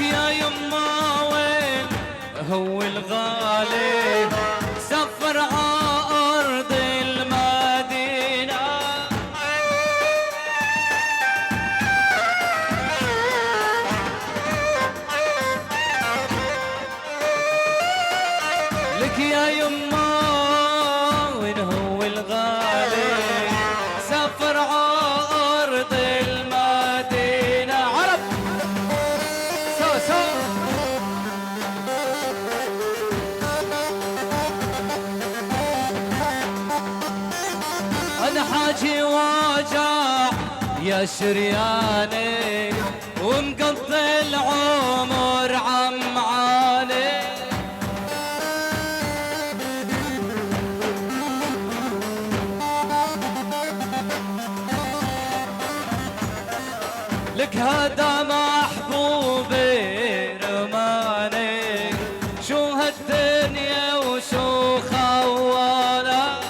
يا يما وين هو الغالي سفر عارض المدينة. لك يا يما وين هو الغالي سفر عارض المدينة. عرب سو سو أنا حاجي واجع يا شرياني ومقضي العمر عمعاني. لك هذا محبوبي رماني شو هالدنيا وشو خوانا.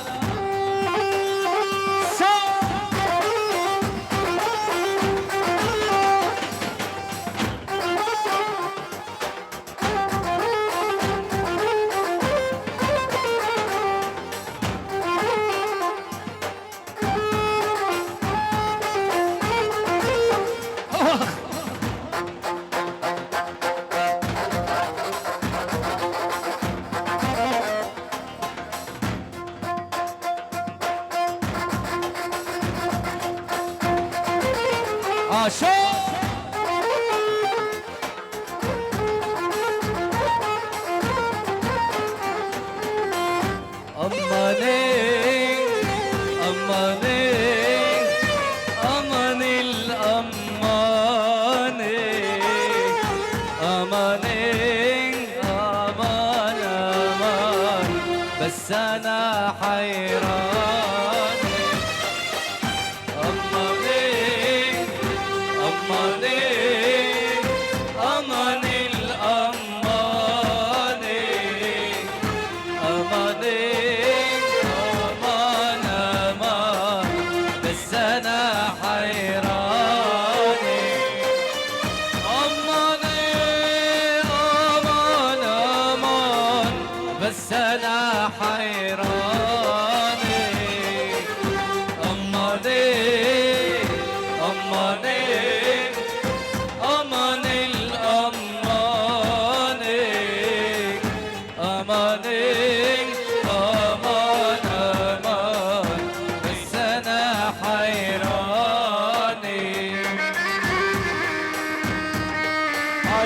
عاشو أماني أماني أماني الأماني أماني أمان أمان بس أنا حيران. أماني أماني أماني الأماني أماني أمان أمان بس أنا حيراني. أماني أمان أمان بس أنا حيراني. أماني أماني أماني الأماني أماني أمان أمان بس أنا حيراني.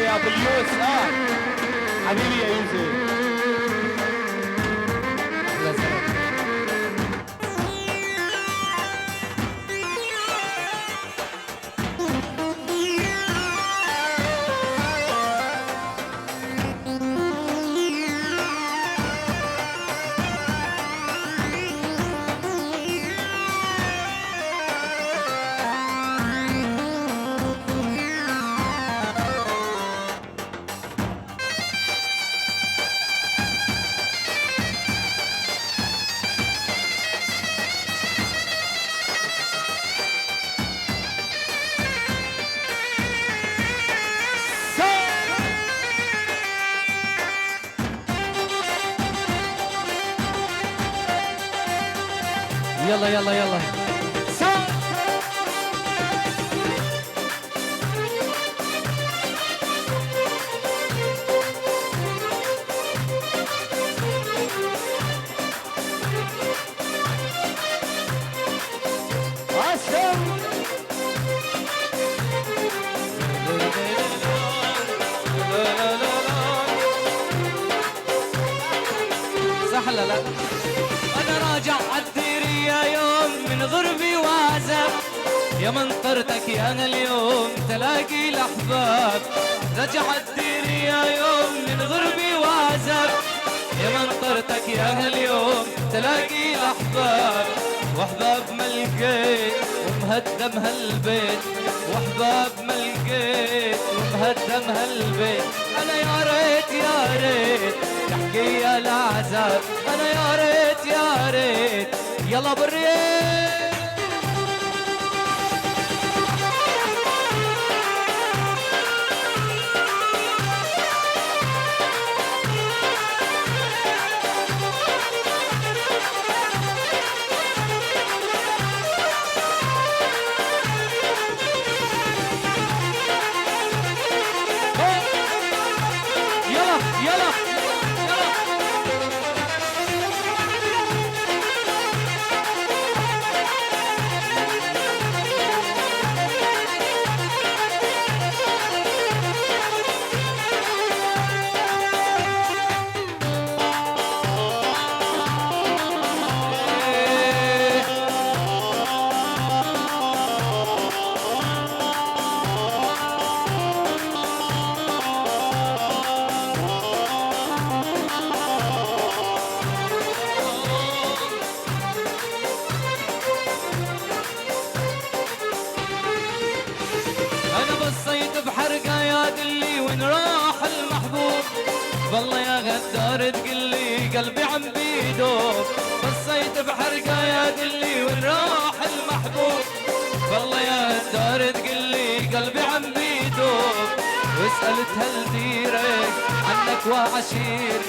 يا ابو يوسف حبيبي يا يوسف. يلا يلا يلا صح لا لا. انا راجع عالديرية يوم من غربي وعزب يا منطرتك يا انا اليوم تلاقي الاحباب. رجع عالديرية يوم من غربي وعزب يا منطرتك يا انا اليوم تلاقي الاحباب. واحباب ما لقيت ومهدم هالبيت واحباب ما لقيت ومهدم هالبيت. انا يا ريت يا ريت تحكي يا العذاب. انا يا ريت يا ريت يلا بالريت. يا غدار تقلي قلبي عم بيدوب، بصيت بحرقة يا دلي وين راح المحبوب. والله يا غدار تقلي قلبي عم بيدوب، وسألت هل ديرك عنك وعشير،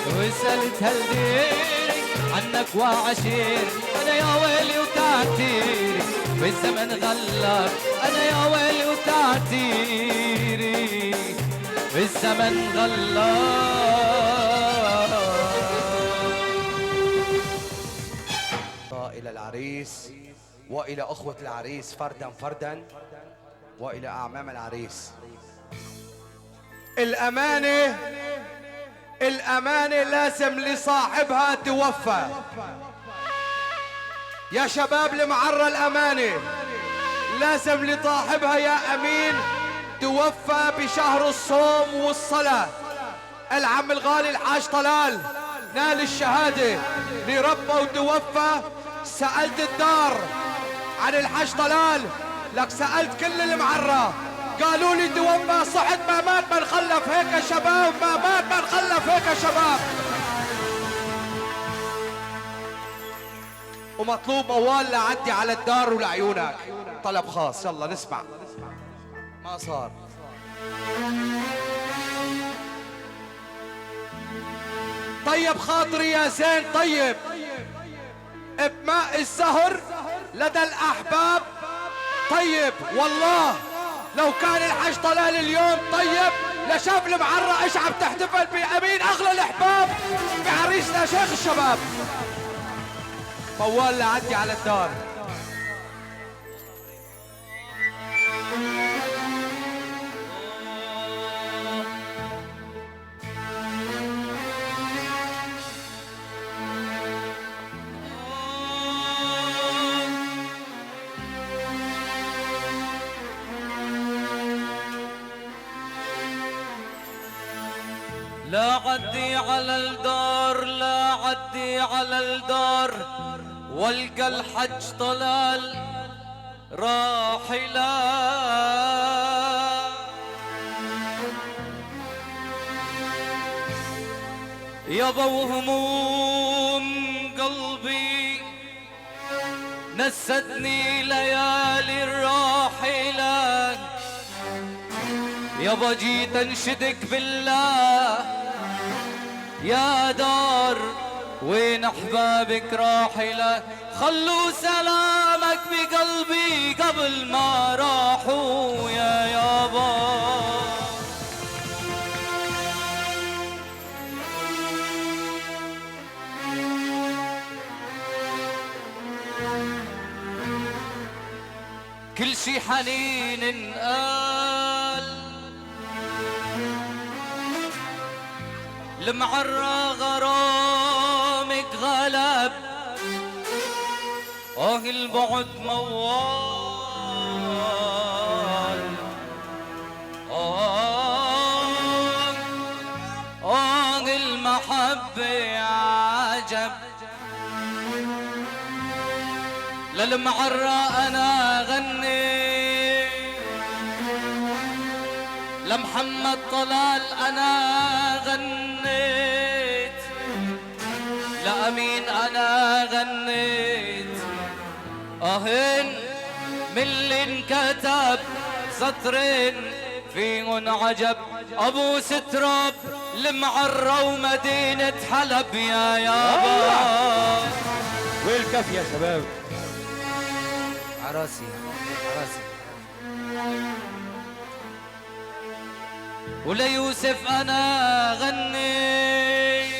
وسألت هل ديرك عنك وعشير. أنا يا ويلي وتعتيري والزمن غلب، أنا يا ويلي وتعتيري والزمن غلب. إلى العريس وإلى أخوة العريس فردا فردا وإلى أعمام العريس. الأمانة لازم لصاحبها توفى. يا شباب المعرة الأمانة لازم لصاحبها يا أمين توفى بشهر الصوم والصلاة. العم الغالي الحاج طلال نال الشهادة لربه وتوفى. سألت الدار عن الحاج طلال، لك سألت كل المعرة قالوا لي توفى. صحت ما مات ما نخلف هيك يا شباب، ما مات ما نخلف هيك يا شباب. ومطلوب موال لعدي على الدار ولعيونك طلب خاص. يلا نسمع. ما صار طيب خاطري يا زين، طيب بماء الزهر لدى الأحباب. طيب والله لو كان الحاج طلال اليوم طيب لشاف المعرة ايش عم تحتفل بأمين أغلى الأحباب بعريسنا شيخ الشباب. موال لعدي على الدار. لا عدي على الدار، لا عدي على الدار، والقى الحج طلال راحلا. يابا وهموم قلبي نستني ليالي الراحلة. يابا جيت انشدك بالله يا دار وين احبابك راحلة. خلوا سلامك بقلبي قبل ما راحوا يا يابا. كل شي حنين انقال، المعرة غرامك غلب، البعد موال، المحبة عجب. للمعرة أنا غني، لمحمد طلال أنا غنيت، لأمين أنا غنيت. أهن من اللي انكتب سطرين فيهن عجب. أبو ستراب المعرة ومدينة حلب يا يابا. وين الكف يا شباب؟ عراسي عراسي. وليوسف أنا غني،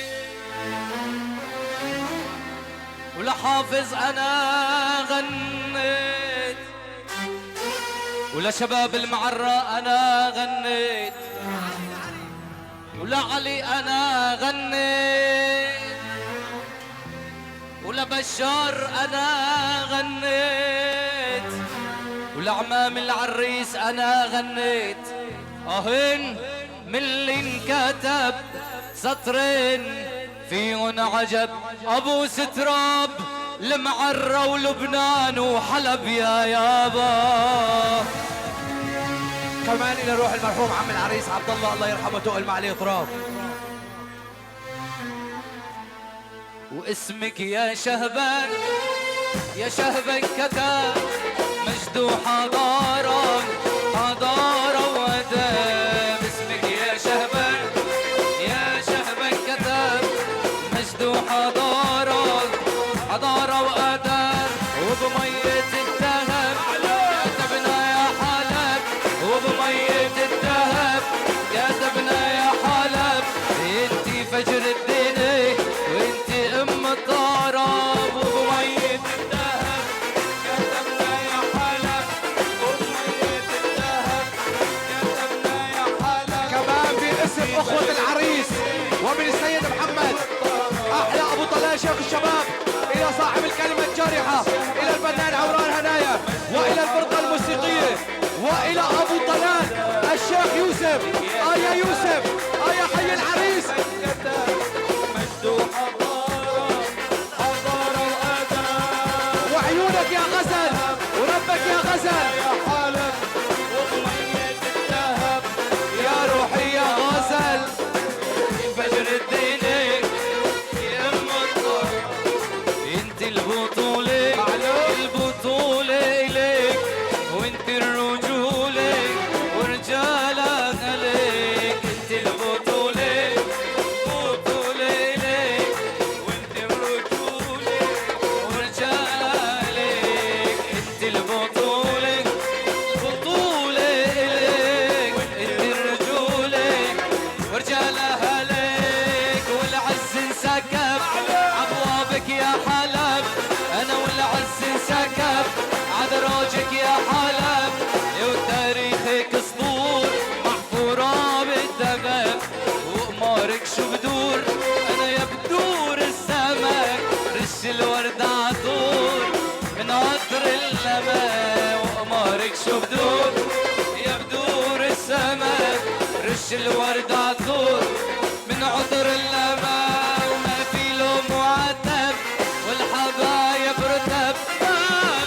ولحافظ أنا غنيت، ولشباب المعرة أنا غنيت، ولعلي أنا غنيت، ولبشار أنا غنيت، ولعمام العريس أنا غنيت. أهن من اللي انكتب سطرين فيهن عجب. أبو ستراب المعرة ولبنان وحلب يا يابا. كمان إلى روح المرحوم عم العريس عبد الله، الله يرحمه، تقل عليه تراب. واسمك يا شهبان يا شهبان كتاب مجد حضارة حضارة وأداب اسمك يا شهبان كتاب مجد حضارة حضارة وأداب وبمية الذهب كتبنا يا حلب وبمية الذهب كتبنا يا حلب انتي فجر الدين وانتي ام الضرب وبمية الذهب كتبنا يا حلب وبمية الذهب كتبنا يا حلب. كمان باسم اخوة العريس ومن السيد محمد احلى ابو طلال شيخ الشباب الى صاحب الكلمة الجارحة الى الفنان عمران هنايا والى الفرقة الموسيقية والى ابو طلال الشيخ يوسف يا يوسف يا حي العريس وعيونك يا غزل وربك يا غزل يا روحي يا غزل فجر الدين يا ام الضرب انت البطولة البطولة اليك وانت الرجولة ورجالك عليك انت البطولة البطولة اليك وانت الرجولة ورجالك عليك انت البطولة البطولة اليك انت الرجولة ورجالها عليك والعز انسكب عبوابك يا حلب انا والعز انسكب عدراجك يا حلب وتاريخك سطور محفورة بالذهب وقمارك شو بدور انا يا بدور السمك رش الورد عطور من عطر اللمى وقمارك شو بدور يا بدور السمك رش الورد عطور من عطر اللمى وما في له معتب والحبايب رتب ما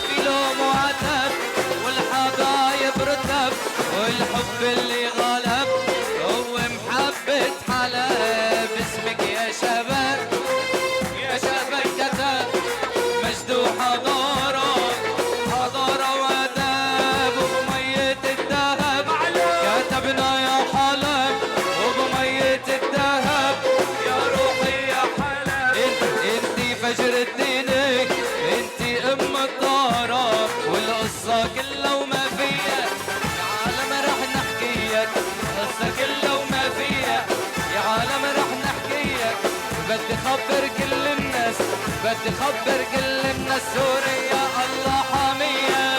في له معتب والحبايب رتب والحب اللي غلب هو محبة حلب اسمك يا شباب كتاب مجد حضارة حضارة وأداب وبمية الذهب كتبنا يا حلب وبمية الذهب يا روحي يا حلب انتي فجر الدين انتي ام الضرب والقصة كلها وما فيها يا عالم رح نحكيك قصة كلها وما فيها يا عالم رح نحكيك بدي خبر كل الناس بدي خبر كل الناس سوريا الله حامية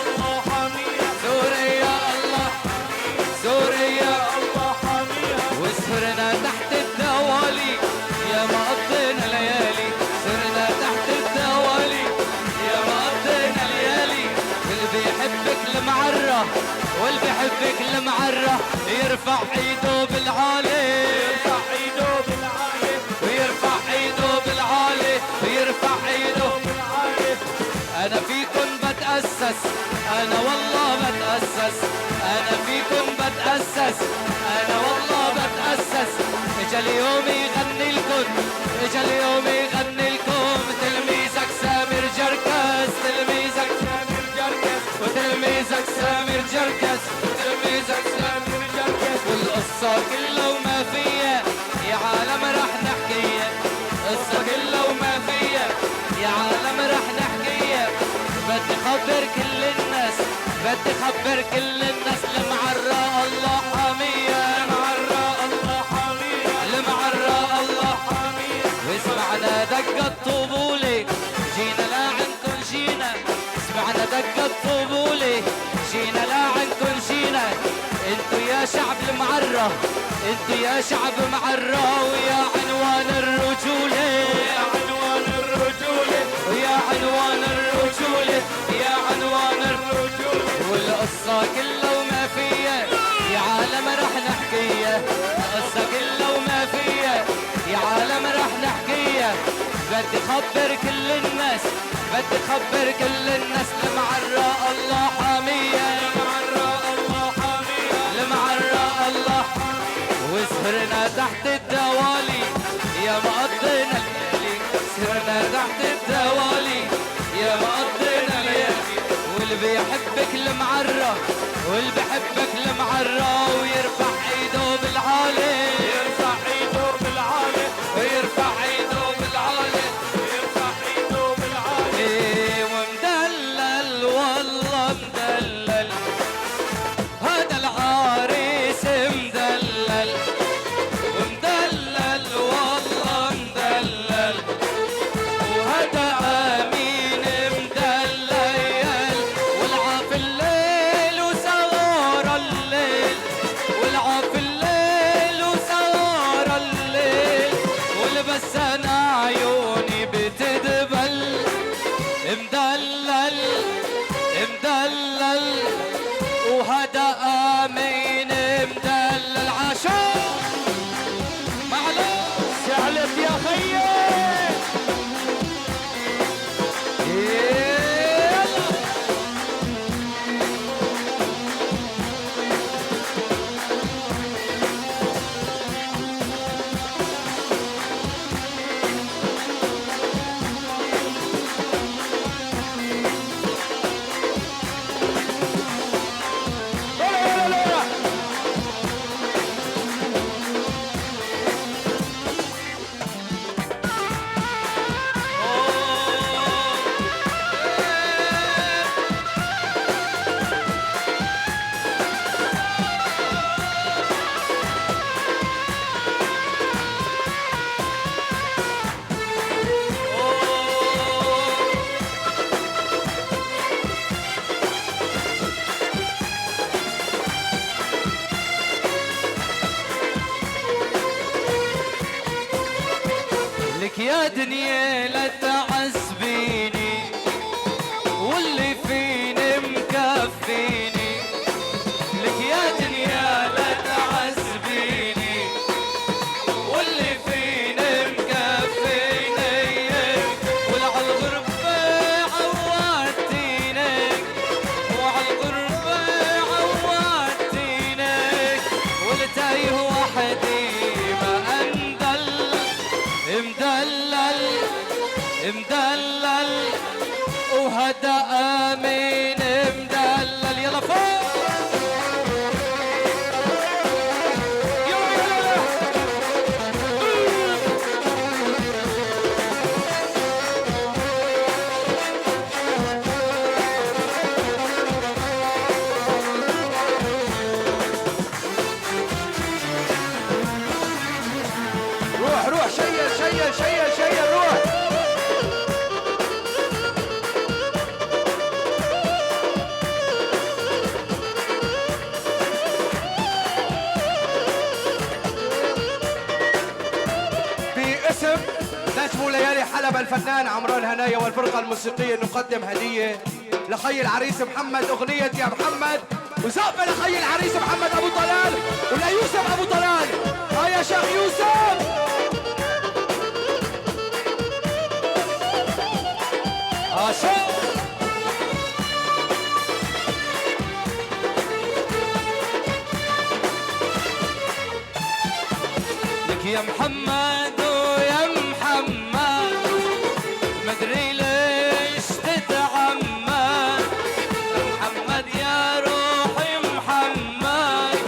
الله حامية سوريا الله سوريا الله حامية وسهرنا تحت الدوالي يا ما قضينا ليالي سهرنا تحت الدوالي يا ما قضينا ليالي واللي بيحبك المعرة واللي بيحبك المعرة يرفع ايده بالعالي يرفع ايده بالعالي ويرفع ايده بالعالي ويرفع ايده بالعالي انا فيكن بتأسس انا والله بتأسس انا فيكن بتأسس انا والله بتأسس اجا اليوم يغني لكم اجا اليوم يغني لكم تلميذك سامر جركس تلميذك سامر جركس وتلميذك سامر جركس وتلميذك سامر جركس والقصة كلها وما فيها يا عالم رح نحكيها قصة كلها وما فيها يا عالم رح نحكيها بدي خبر كل الناس بدي خبر كل الناس المعرة الله حامية المعرة الله حامية المعرة الله حامية واسمعنا دقة طبولي جينا لا عنكن جينا اسمعنا دقة طبولي جينا لا عنكن جينا انتو يا شعب المعرة انتو يا شعب معرة ويا عنوان الرجولة يا عنوان الرجولة ويا عنوان الرجولة يا عنوان الرجولة والقصة كلها وما فيها يا عالم رح نحكيها القصة كلها وما فيها يا عالم رح نحكيها بدي خبر كل الناس بدي خبر كل الناس المعرة الله حامية المعرة الله حامية المعرة الله وسهرنا تحت الدوالي يا ما قضينا الليالي تحت الدوالي يا مقضينا ليالي. واللي بيحبك المعرة واللي بحبك المعرة ويرفع ايده بالعالي يرفع ايده بالعالي ويرفع ايده بالعالي يرفع ايده بالعالي. إيه ومدلل والله مدلل هذا العريس مدلل مدلل والله مدلل وهذا امين مدلل والعاف الليل وسهر الليل والعاف الليل وسهر الليل ولبس انا عيوني بتدبل مدلل مدلل وهذا امين مدلل عاشور معلوم سهلت يا خيي. يلا لا لا لا لا. لك يا دنيا لا تعذبيني واللي فيني مكفيني. لك يا دنيا لا تعذبيني واللي فيني مكفيني وعالغربة عودتيني وعالغربة عودتيني والتايه وحدي ما اندل مدلل مدلل وهذا امين مدلل. يلا فوق يلا يلا روح روح شيل شيل شيل شيل روح. باسم نجم ليالي حلب الفنان عمران هنايا والفرقة الموسيقية نقدم هدية لخي العريس محمد أغنية يا محمد وزقفة لخي العريس محمد أبو طلال وليوسف أبو طلال. ها يا شيخ يوسف. عاشور لك يا محمد ويا محمد مدري ليش تتعمد. محمد يا روحي محمد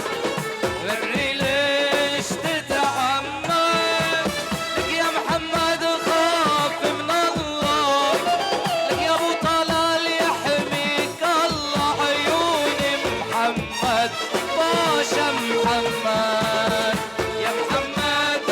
مدري ليش تتعمد. لك يا محمد خاف من الله لك يا ابو طلال يحميك الله عيوني محمد باشا محمد يا محمد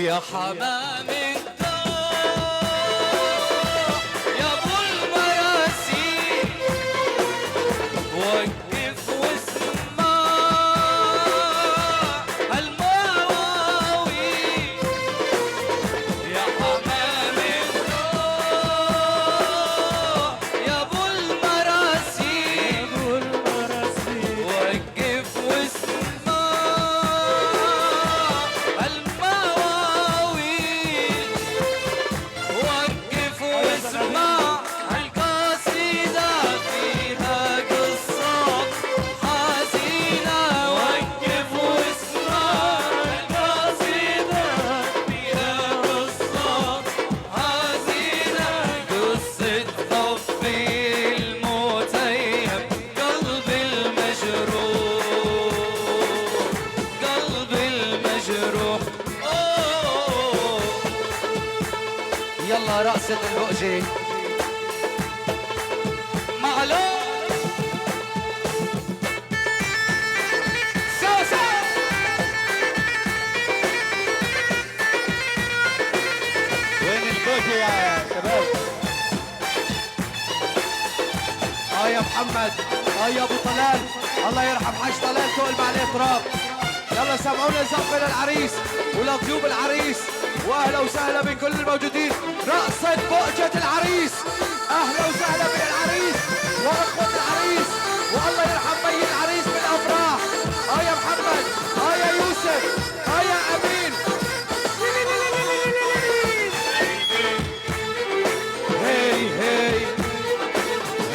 يا حمام الدار يا ابو المراسي وقف واسمع المواويل يا حمام الدار يا ابو المراسي وقف واسمع المواويل وقف واسمع القصيدة فيها قصة حزينة وقف واسمع القصيدة فيها قصة حزينة قصة حب المتيم قلب المجروح قلب المجروح أوه. يلا رقصة البؤجي معلوم سوسة وين البوجي يا شباب؟ يا محمد يا ابو طلال الله يرحم حاج طلال تقلب عليه تراب. يلا سمعونا زف للعريس ولضيوف العريس واهلا وسهلا بكل الموجودين. رقصة بؤجة العريس اهلا وسهلا بالعريس واخوة العريس والله يرحم بي العريس بالافراح. يا محمد يا يوسف يا امين هي هي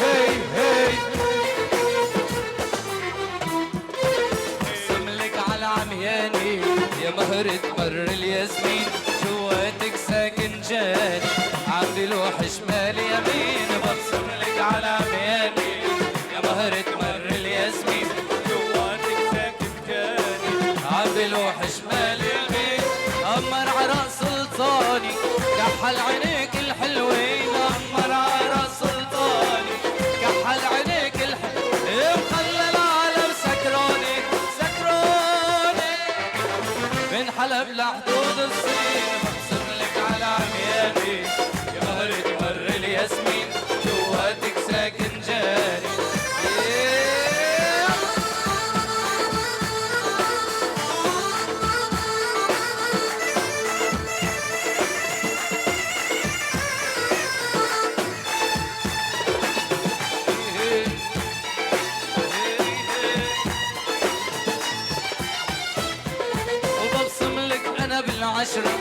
هي هي سملك على عمياني يا مهر تمر الياسمين جواتك ساكن جاني عم بلوح شمال يمين ببصم لك على عمياني يا مهر تمر الياسمين جواتك ساكن جاني عم بلوح شمال يمين أمر عراء سلطاني كحل عينيك الحلوين أمر عراء سلطاني كحل عينيك الحلوين مخلى العالم سكروني سكروني من حلب لحدود الصين بقسم لك على عمياني يا مهر تمر الياسمين جواتك ساكن جاني وببصم لك انا بالعشرة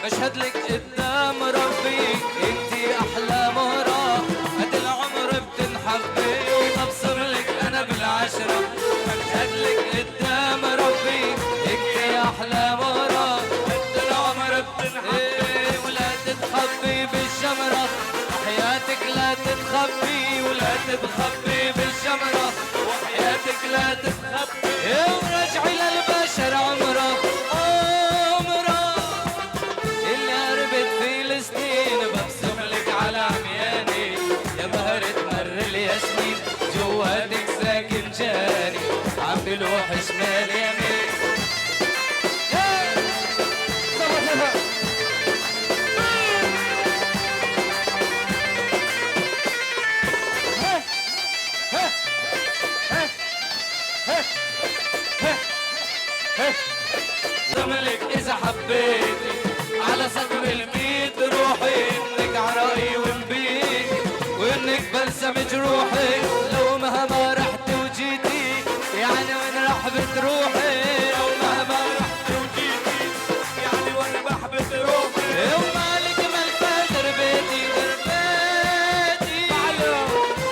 بشهد لك قدام ربي انتي احلى مرة قد العمر بتنحبي وببصم لك انا بالعشرة بشهد لك قدام ربي انتي احلى مرة قد العمر بتنحبي ولا تتخبي بالشمرة وحياتك لا تتخبي ولا تتخبي بالشمرة وحياتك لا تتخبي ورجعي للبشر عمره عمره اللي هربت فلسطين ببسم لك على عمياني يا مهر تمر الياسمين جواتك ساكن جاني عم بلوح شمال يمين زملك إذا حبيتي على صدر الميت روحي إنك عراقي ومبيك وإنك بلسم جروحي لو مهما رحت وجيتي يعني وين راح بتروحي لو مهما رحت وجيتي يعني وين راح بتروحي ومالك ملك دربيتي دربيتي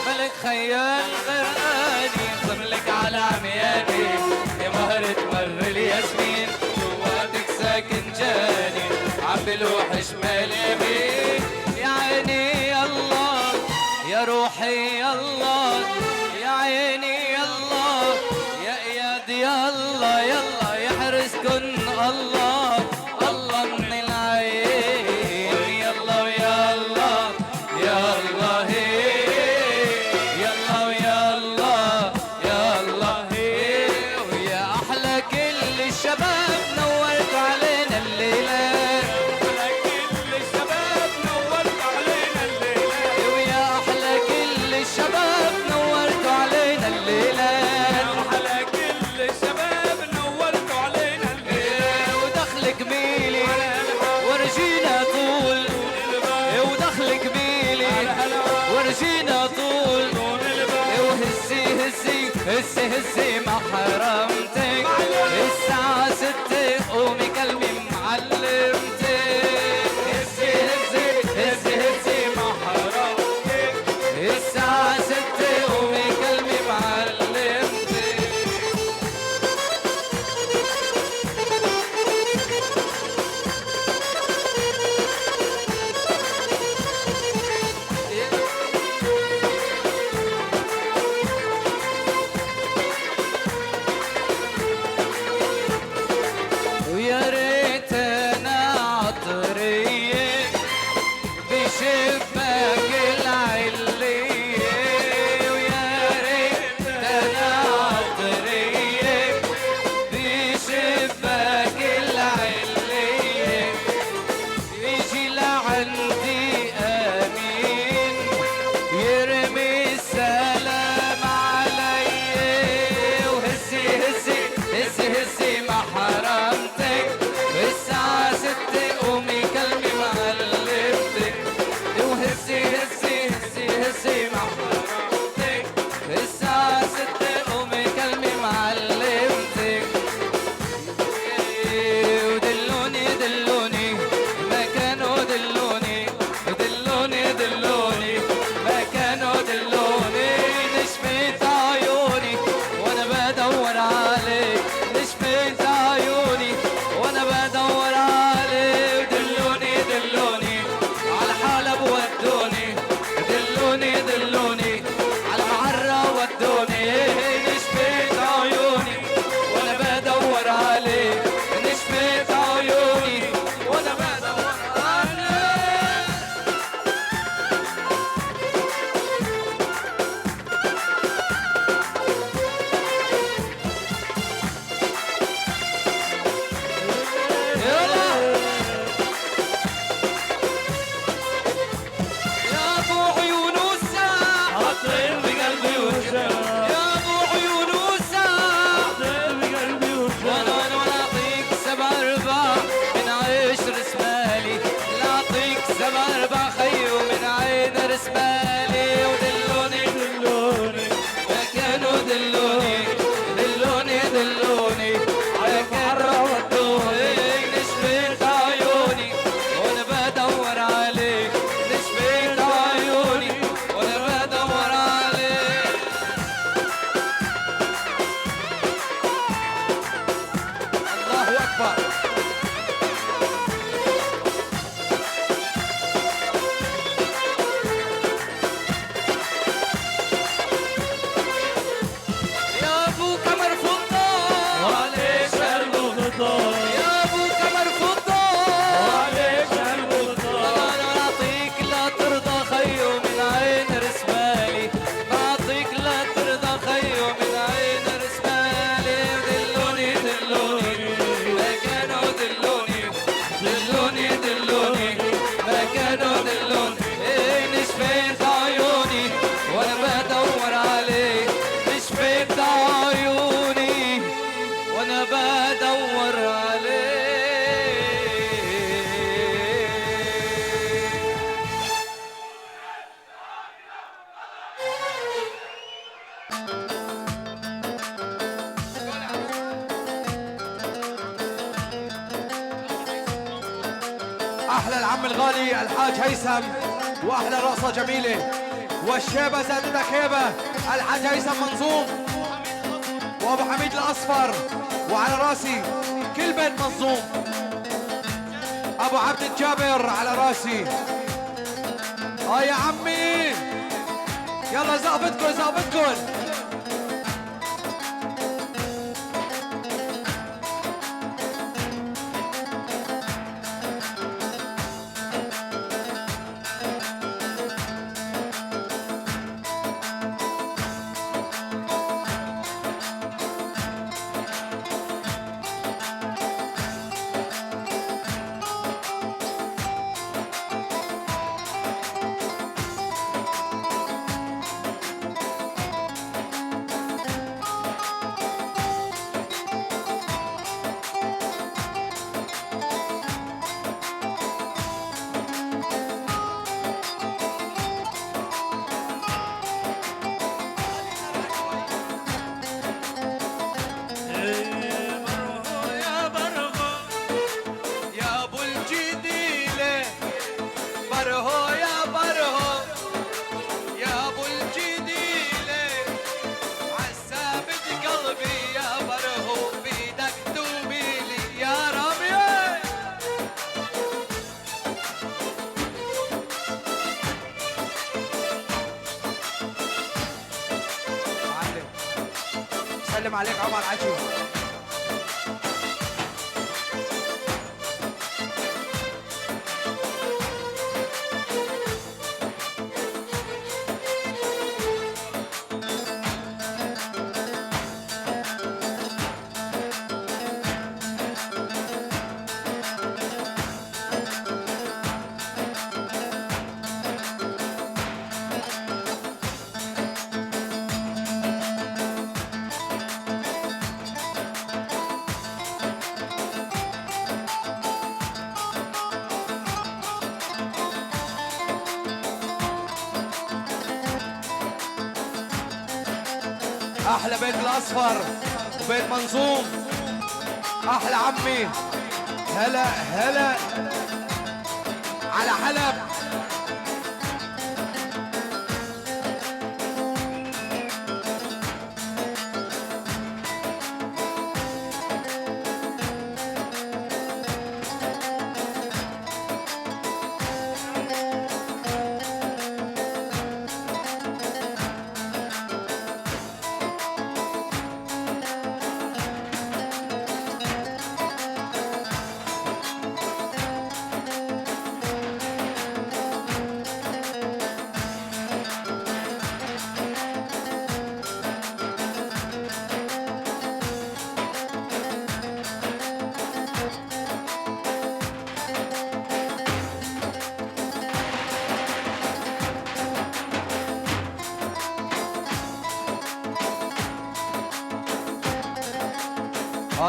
ملك خيال غرقاني زملك على عمياني يا مهر تمر الياسمين جواتك ساكن جاني عم بلوح شمال يمين يا عيني يا الله يا روحي يا الله يا عيني يا الله يا اياد يا الله يلا يحرسكن الله الله من العين يلا ويا الله يا الله يا الله ويا الله يا الله ويا احلى كل الشباب نورت علينا الليله ميلي ورجينا طول ودخلك ميلي ورجينا طول وهزي هزي هزي هزي ما حرمتك الساعة 6 قومي كلمي معلمتك هزي هزي هزي هزي ما حرمتك الساعة 6 قومي كلمي معلمتك ويا ريت انا عطريه بشباك العليه ويا ريت انا عطريه بشباك العليه يجي لعندي امين يرمي السلام علي وهزي هزي هزي هزي ما حرمتك الساعة 6 قومي كلمي معلمتك وهزي هزي هزي هزي ما حرمتك الساعة 6 قومي كلمي معلمتك ودلوني دلوني مكانه دلوني دلوني دلوني مكانه دلوني نشفت عيوني وانا بدور عليك نشفت عيوني وانا بدور عليك دلوني دلوني على حلب ودوني دلوني دلوني على معرة ودوني نشفت عيوني وانا بدور عليك نشفت عيوني وانا بدور عليك يلا يا ابو عيون وسام عطر بقلبي وشام يا ابو عيون وسام عطر بقلبي وشام وانا اعطيك 7 من عشر رسمالي لا اعطيك 7 خيو من عين رسمالي ودلوني دلوني مكانه دلوني دلوني دلوني على كرة ودوني نشفت عيوني وانا بدور عليك نشفت عيوني وانا بدور عليك الله اكبر يا ابو كمر فضة عليك المغطى يا ابو كمر فضة عليك المغطى انا اعطيك لا ترضى خيو من عين رسمالي بعطيك لا ترضى خيو من عين رسمالي دلوني دلوني مكانه دلوني دلوني دلوني مكانه دلوني نشفت عيوني وانا بدور عليك نشفت عيوني وانا بدور عليك احلى العم الغالي الحاج هيثم واحلى رقصه جميله والشيبه زادتك هيبه الحاج هيثم منظوم وابو حميد الاصفر وعلى راسي كل بيت منظوم ابو عبد الجابر على راسي يا عمي يلا زقفتكم زقفتكم سلم عليك عمر عجي. احلى بيت الاصفر وبيت منظوم. احلى عمي. هلا هلا على حلب.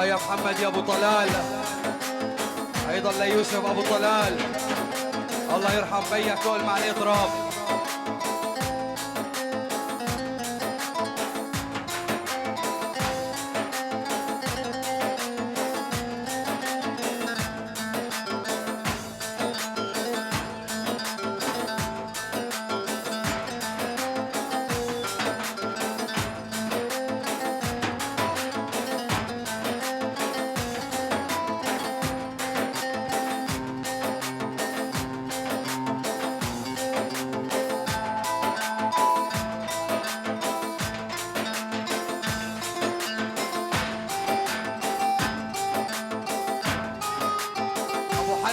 يا محمد يا ابو طلال، ايضا ليوسف ابو طلال، الله يرحم بيك كل ما عليه تراب.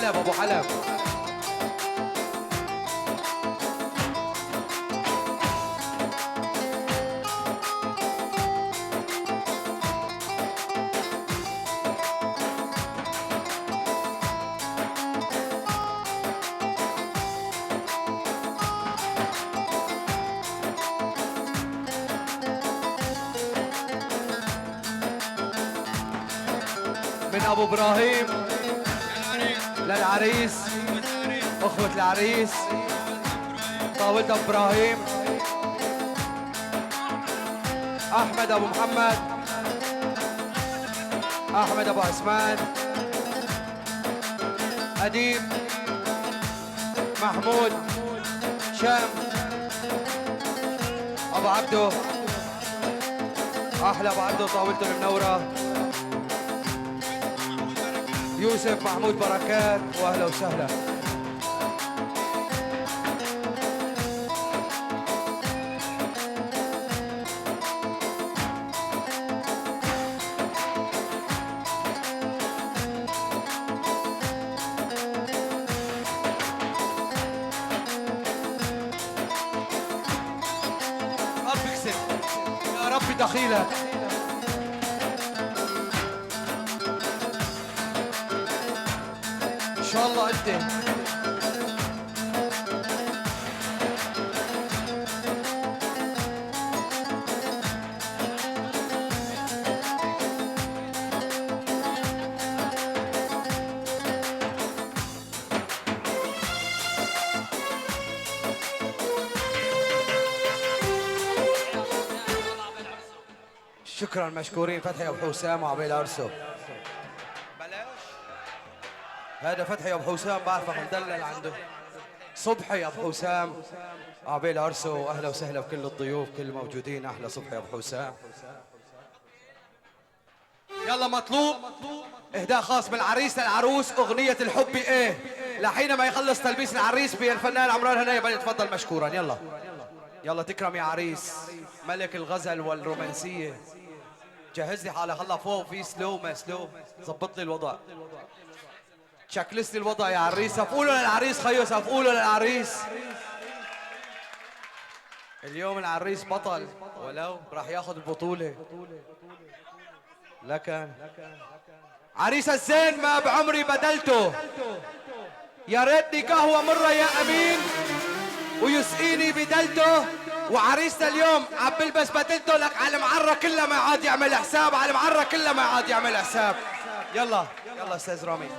ابو حلب من ابو ابراهيم للعريس، اخوة العريس طاولة ابو ابراهيم، احمد ابو محمد، احمد ابو عثمان، اديب، محمود، شام، ابو عبده، احلى ابو عبده طاولته المنوره، يوسف محمود بركات، واهلا وسهلا. رب اكسب يا رب دخيلك. ان شاء الله انت شكرا مشكورين. فتحي ابو حسام وعبيل ارسو. هذا فتحي ابو حسام بعرفه مدلل عنده. صبحي ابو حسام عبيل ارسو، اهلا وسهلا بكل الضيوف كل الموجودين. احلى صبحي ابو حسام. يلا مطلوب اهداء خاص من العريس للعروس، اغنيه الحب ايه لحين ما يخلص تلبيس العريس بالفنان عمران هنيه. بل مشكورا. يلا يلا تكرم يا عريس، ملك الغزل والرومانسيه. جهز لي حالك هلا فوق في سلو ما سلو، ظبط لي الوضع، تشكلس لي الوضع يا عريس. سفقوا له للعريس خيو، سفقوا له للعريس. اليوم العريس بطل ولو راح ياخذ البطولة. لكن عريس الزين ما بعمري بدلته، يا ريتني قهوة مرة يا أمين ويسقيني بدلته. وعريسنا اليوم عم بلبس بدلته، لك على المعرة كلها ما عاد يعمل حساب، على المعرة كلها ما عاد يعمل حساب. يلا يلا استاذ رامي.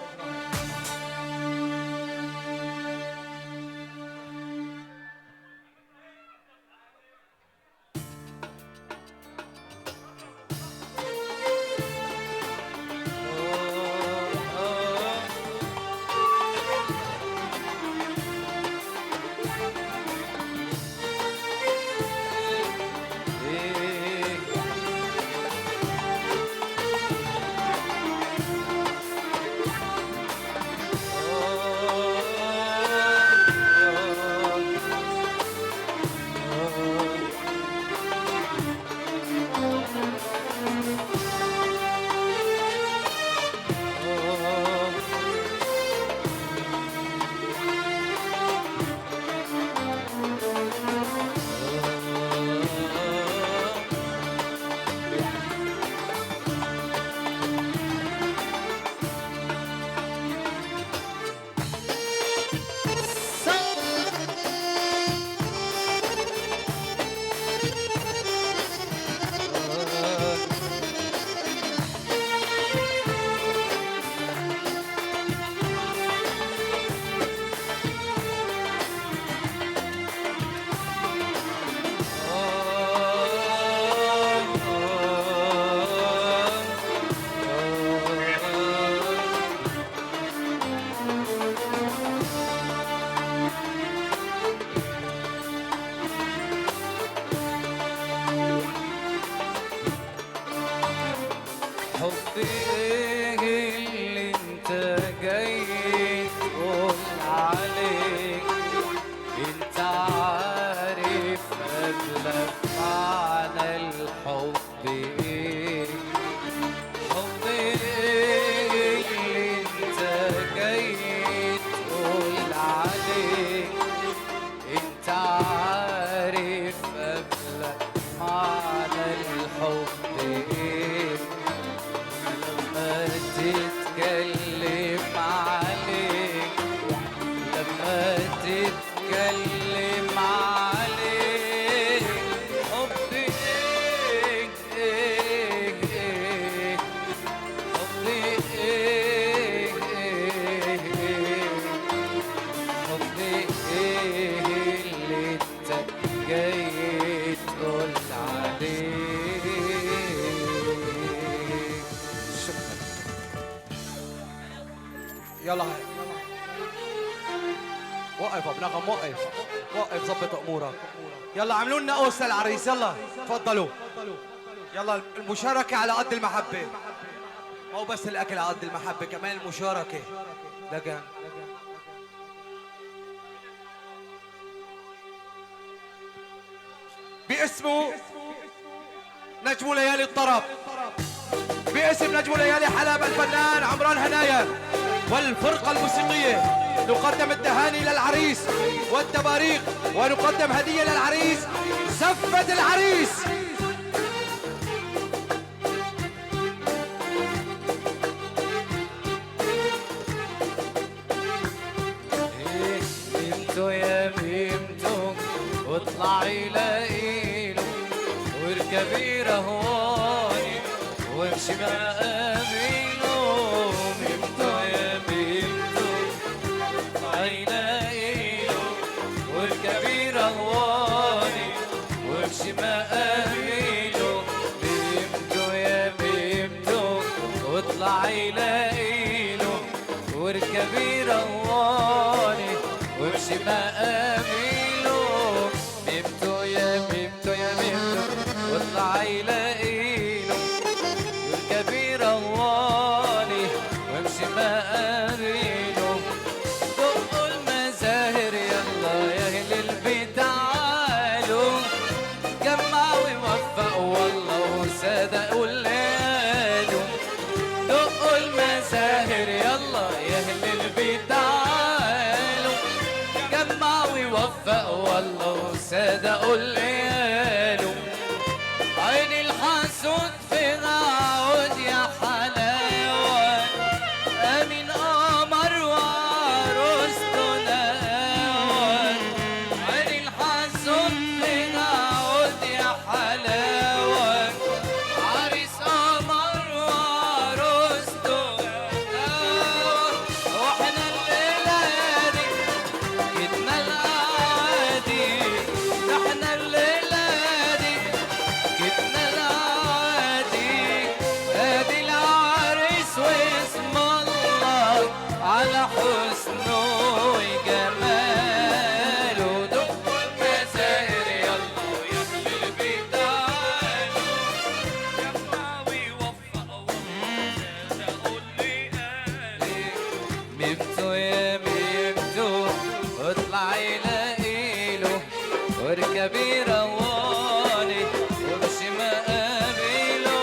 يلا هاي وقف ابو نغم، وقف وقف ظبط امورك. يلا عملوا لنا قوس للعريس، يلا تفضلوا. يلا المشاركة على قد المحبة، مو بس الاكل على قد المحبة، كمان المشاركة. لكن باسمه نجم ليالي الطرب، باسم نجم ليالي حلب الفنان عمران هنايا والفرقة الموسيقية، نقدم التهاني للعريس والتباريك، ونقدم هدية للعريس، زفة العريس. ميمتو يا ميمتو واطلعي لقيله واركبي رهواني وامشي مقاميله. ميمتو يا ميمتو واطلعي لقيله واركبي رهواني وامشي مقاميله. ميمتو يا ميمتو واطلعي لقيله واركبي رهواني وامشي مقاميله. ميمتو يا ميمتو يا ميمتو واطلعي لقيله واركبي رهواني وامشي مقاميله. دقوا المزاهر يلا يا اهل البيت تعالوا، جمعوا ووفقوا والله وصدقوا الليل. صدقوا الليل عين الحسود في غاود يا حلاوة أمين قمر وعروسته ناوة عين الحسود في غاود يا حلاوة عريس قمر وعروسته ناوة واحنا الليلة دي جدنا القعادي احنا الليلة دي جبنا العادي ادي العريس واسم الله على حسنه وجماله دق الجزائر يلا ويا اهل البيت تعالوا جمعوا ووفقوا صدقوا اللي قالوا ميمتو يا ميمتو اطلعي لاقيله واركبي رواني وامشي مقابله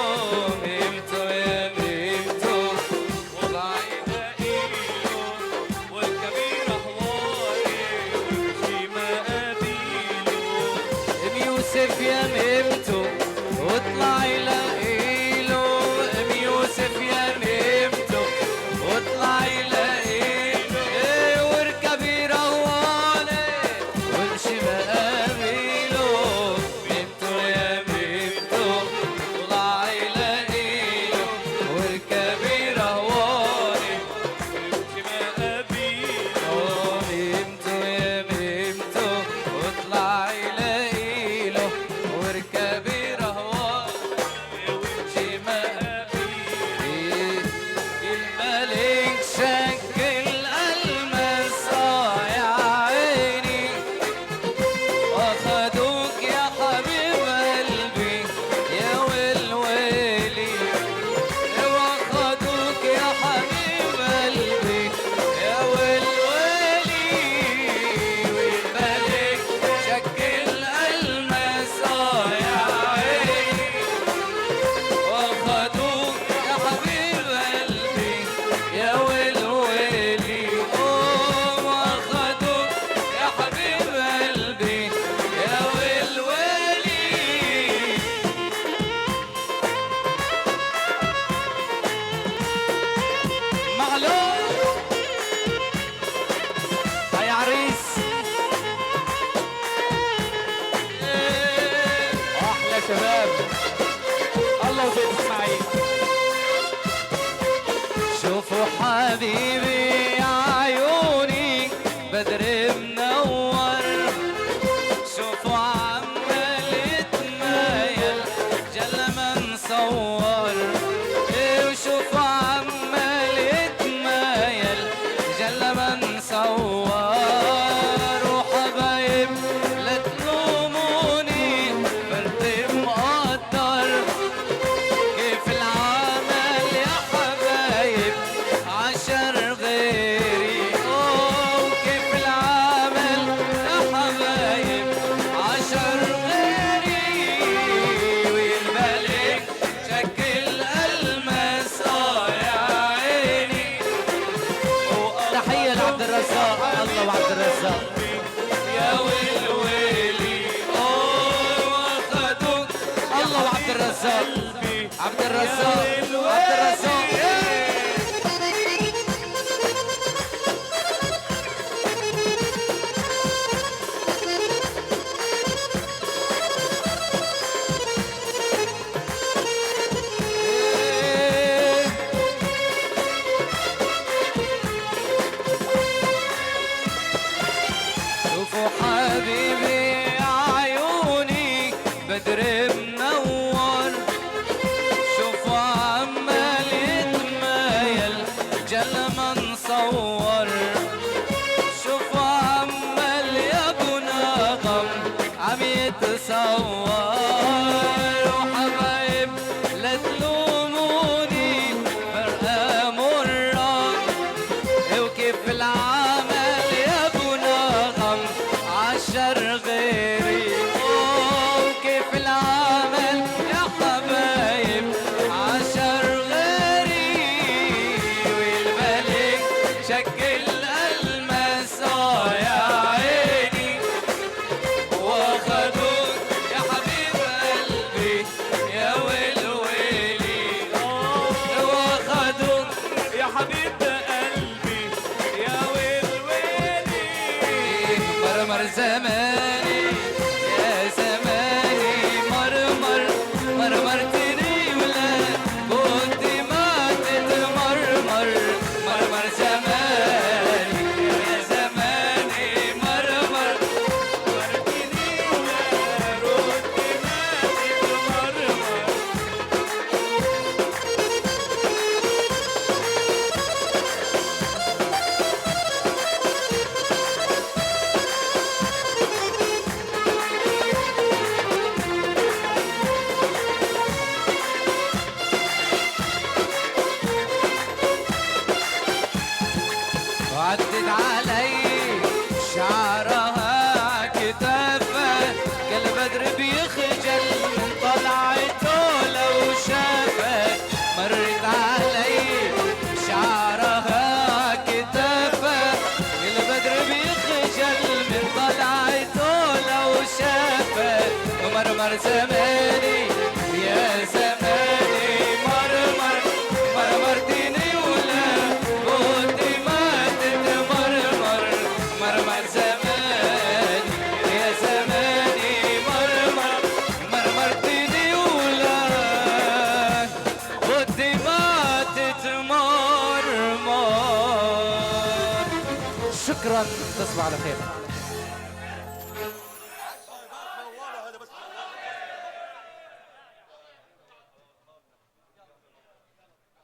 ميمتو يا ميمتو وضعي لاقيله والكبير أهوالي وامشي مقابيله ام يوسف يا ميمتو واطلعي لاقيله ام يوسف يا ميمتو واطلعي لاقيله واركبي رواني وامشي مقابله ميمتو يا ميمتو واطلعي لاقيله واركبي رواني وامشي مقابيله ميمتو يا ميمتو واطلعي لاقيله واركبي رهواني وامشي مقابيله الملك شكل المس يا عيني واخدوك يا حبيب قلبي يا والويلي واخدوك يا حبيب قلبي يا والويلي والملك شكل المس يا عيني واخدوك يا حبيب قلبي يا والويلي واخدوك يا حبيب قلبي يا والويلي معلوم هيا عريس احلى شباب الله وزيد اسماعيل. شوفوا حبيبي يا عيوني بدر منور شوفوا عمال يتمايل جل ما نصور وشوفوا عمال يتمايل جل ما نصور وحبايب لا تلوموني برد مقدر كيف العمل يا حبايب عشر غيري كيف العمل يا حبايب عشر غيري والملك شكل المس يا عيني تحية لعبد الرزاق الله وعبد الرزاق يا والويلي واخدوك الله وعبد الرزاق عبد الرزاق عبد الرزاق شوفوا حبيبي يا عيوني بدر منور شوفوا عمال يتمايل جل ما نصور شوفوا عمال يا ابو نغم عم يتصور وحبايب لا تلوموني فرقة مرة وكيف العمل يا ابو نغم عشر غيري وكيف العمل يا حبايب عشر غيري والملك شكل المس يا عيني مرمر زماني يا زماني مرمر مرمرتني ولا كنت ما تتمرمر مرمر زماني يا زماني مرمر مرمرتني ولا كنت ما تتمرمر وعدت علي شعرها كتافه كالبدر بيخجل من طلعته لو شافه مرت علي شعرها كتافه كالبدر بيخجل من طلعته لو شافه ومرمر زماني يا زماني مرمر مرمرتني ولا كنت ما تتمرمر مرمر زماني يا زماني مرمر مرمرتني ولا كنت ما تتمرمر. شكرا، تصبح على خير.